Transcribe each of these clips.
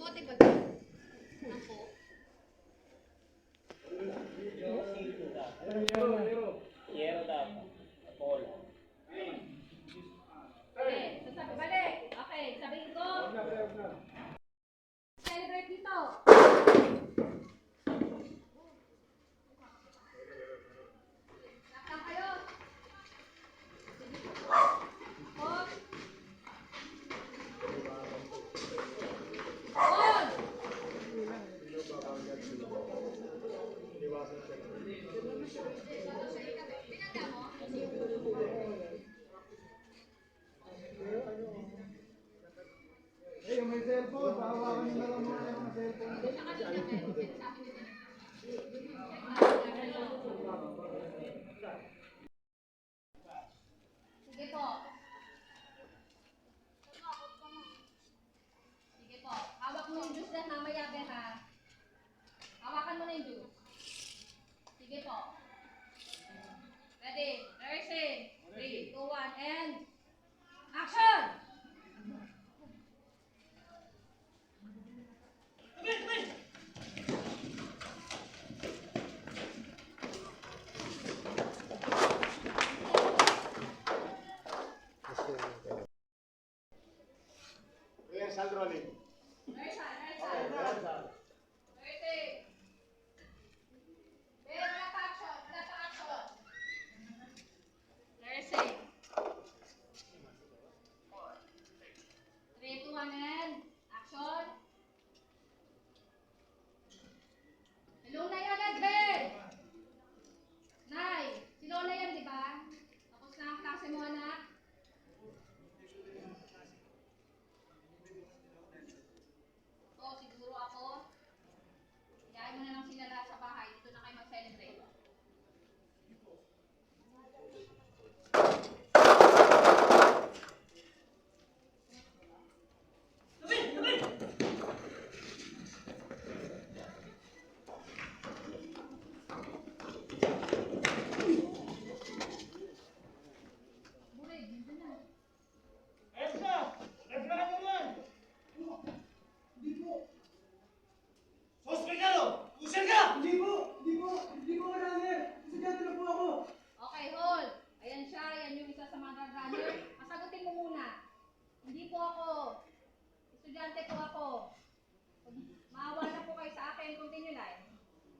bote ba ito? Ako? Yero dapat. Bola. Okay, sasabi, balik. Okay, sabihin ko. Celebrate dito. Lakang kayo. Hold. Hold. Binanda mo? Yung may cellphone, pahawakan nyo na lang mga yung cellphone. Sige po. Sige po. Hawak mo yung juice na mamaya, Ben, ha? Hawakan mo na yung juice. Sige po. Ready? Rehearsing. 3, 2, 1, and action! Rehearsal rolling. Rehearsal. Rehearsing. Ben, wala pa action. Wala pa action. Rehearsing. 3, 2, 1, and action! Hello na yan, Edwin! Nay, si Lola yan, di ba? Tapos na ang klase mo, anak? Oo, siguro ako. Iyain mo na lang sila lahat sa bahay. Dito na kayo mag-celebrate. Bulig, dito na. Extra! Naglahan naman! Hindi po. Sospekado! Pusir ka! Hindi po, runner! Estudyante na po ako! Okay, hold. Ayan siya, yan yung isa sa mga drug runner. Masagutin mo muna. Hindi po ako. Estudyante po ako. Maawa na po kayo sa akin. Continue lang.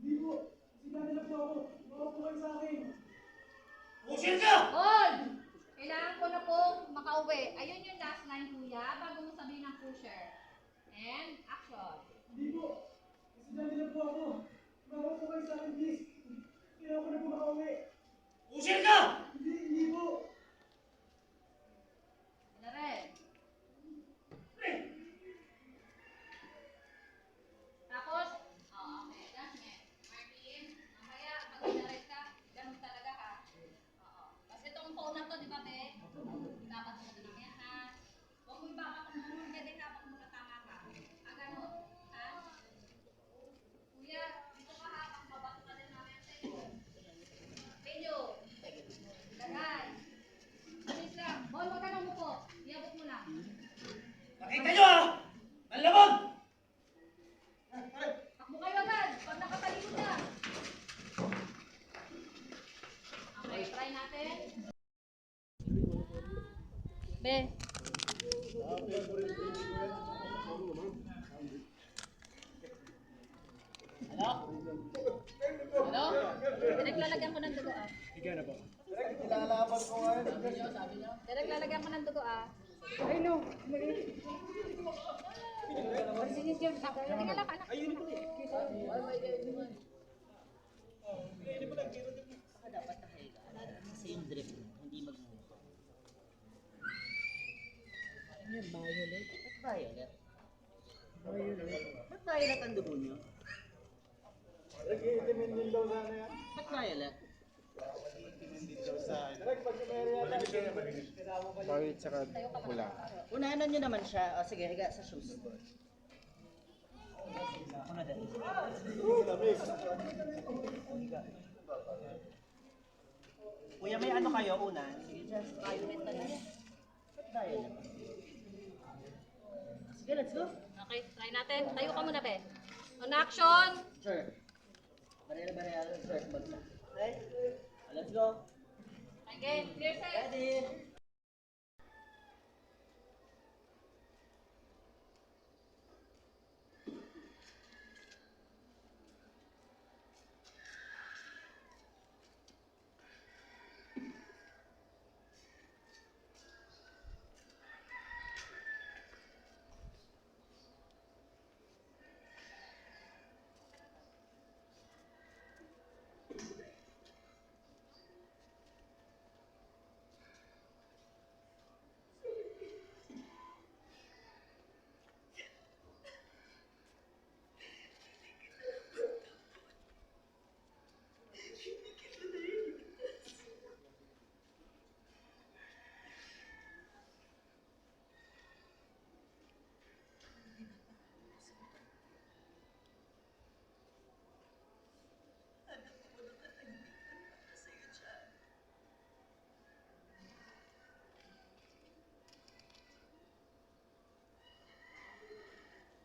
Hindi po. Estudyante na po ako. Baka po kayo sa akin. Pusir ka! Hold! Kailangan ko na po makauwi. Ayun yung last line, kuya, bago mo sabihin ng pusher. And action. Hindi po. Estudyante na po ako. Baka po kayo sa akin, please. Kailangan ko na po makauwi. Pusir ka! Hindi po. Wala rin. Tapos, okay, that's it. Martin, mamaya, pag inarest ka, ganun talaga ka. Oo. Kasi itong phone na to, di ba, te? Dapat mo na yan, ha? Huwag mo ibaka kung muna din dapat mo na tama ka. Ah, ganun. Ha? Kuya, dito ka ha, pang babato ka din namin sa iyo. Video. Lagay. Alis lang. Bon, huwag ka nang mupo. Iabot mo lang. Nakita nyo ah! Manlabog! Takbo kayo agad. Pag nakatalikod na. Okay, try natin. Be. Hello? Hello? Naglalagyan ko ng dugo ah. Ilalaban ko nga yun. Naglalagyan ko ng dugo ah. Ay no! Tingnan lang anak. Ayun po eh. Dapat nakahiga. Kasi yung drip, hindi mag-move. Ano yung violet? Ba't violet? Ba't violet ang dugo nyo? Nag-iitimin din daw sana yan. Ba't violet? Bakit saka pula? Unahanan nyo naman siya. O sige, higa sa shoes. Ako na dali. Kuya, may ano kayo una? Sige, just violet na lang. Ba't violet? Sige, let's go. Okay, try natin. Tayo ka muna, be. On action. Sir. Barel, sir. Bagsa. Okay. Let's go. Okay, clear set. Ready.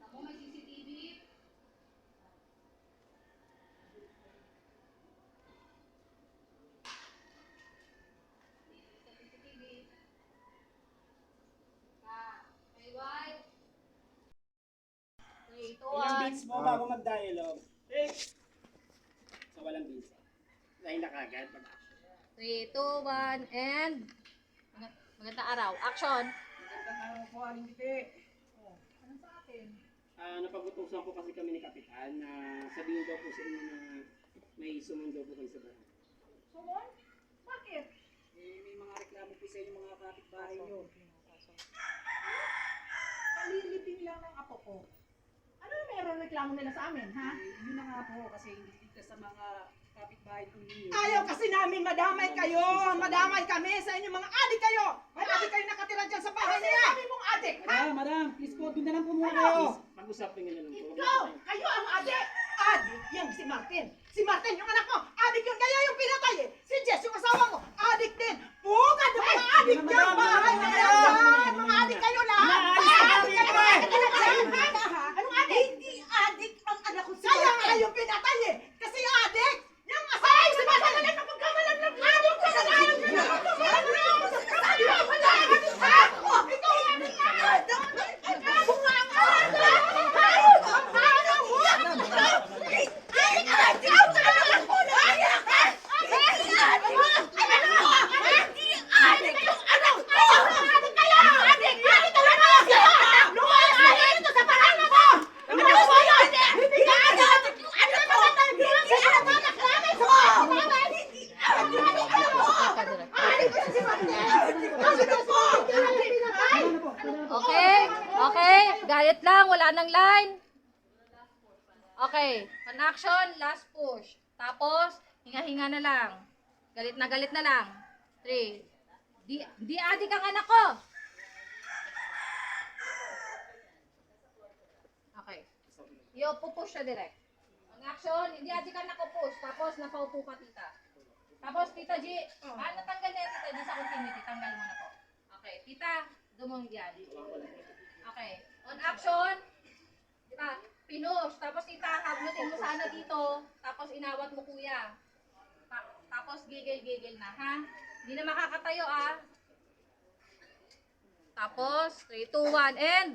Ako may CCTV. Sa CCTV. Okay, white. 3, 2, Ilang 1. beats mo bago mag-dialogue? So, walang beats. Dahil na kagad. 3, 2, 1, and magandang araw. Action! Magandang araw po, Aling Bibi. Oh, anong sa akin? Napagutusan po kasi kami ni Kapitan na sabihin daw po sa inyo na may sumundo po kayo sa bahay. Sumon? Bakit? May mga reklamo po sa inyo mga kapitbahay nyo. Kalilipin lang ng apo ko. Ano na meron reklamo nila sa amin, ha? Yun na nga po, kasi hindi ligtas sa mga kapitbahay po ninyo. Ayaw kasi namin madamay kayo. Madamay kami sa inyo mga adik kayo. May adik kayo nakatira dyan sa bahay nila. Sabi mong adik, ha? Madam, please po, doon na lang po muna Ano? kayo. Please, pag-usapin nyo na lang po. Ikaw, kayo ang adik. Adik, yan si Martin. Si Martin, yung anak mo. Adik yun, kaya yung pinatay eh. Si Jess, yung asawa mo. Adik din. Bukad ng mga adik Madam, dyan. Bahay na madam, yan. madam. Mga adik kayo lahat. Naalis Mga na adik kami, kayo pre. lahat. Anong adik? Hindi adik ang anak ko si Martin. Kaya nga yung pinatay eh. Kasi adik. Yung asawa mo si Martin. Wala na pagkamalan ng adik ko. Okay, okay. Galit lang, wala nang line. Okay, on action, last push. Tapos, hinga-hinga na lang. Galit na lang. 3. Di adik ang anak ko. Okay. Yo, pupush siya direct. On action, hindi adik ang anak ko push. Tapos, napaupo ka, tita. Tapos, tita G, natanggal na yan, tita G, sa continuity. Tanggal mo na po. Okay, tita, dumong yan. Okay. On action, di ba? Pinush. Tapos tita, hablutin mo sana dito. Tapos inawat mo kuya. Tapos gigil-gigil na, ha? Hindi na makakatayo, ah. Tapos, 3, 2, 1, and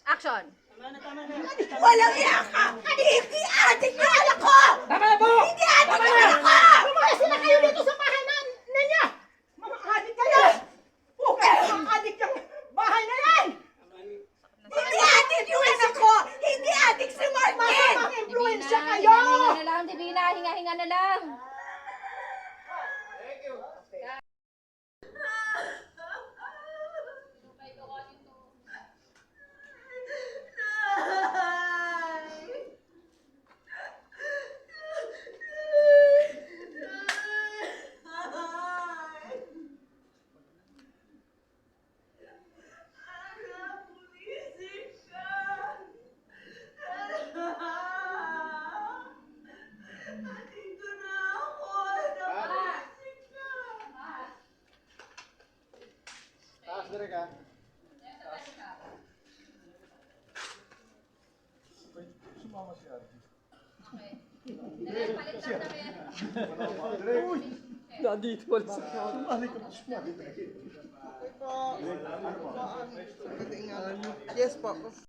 action. Walang iyak ka! Hindi adik yung anak ko! Tama na po! Hindi adik yung anak ko! Lumayas na kayo dito sa bahay ninyo! Mga adik kayo! Okay, mga adik yung bahay na yan! Hindi adik yung anak ko! Hindi adik si Martin! Masamang influensya kayo! Hinga na lang, Divina. Hinga na lang. Taas dire ka. sumama si Arby. Okay. Dahil palit lang namin. Uy! Nandito wala sa Sumali ka pa, sumali. Yes po.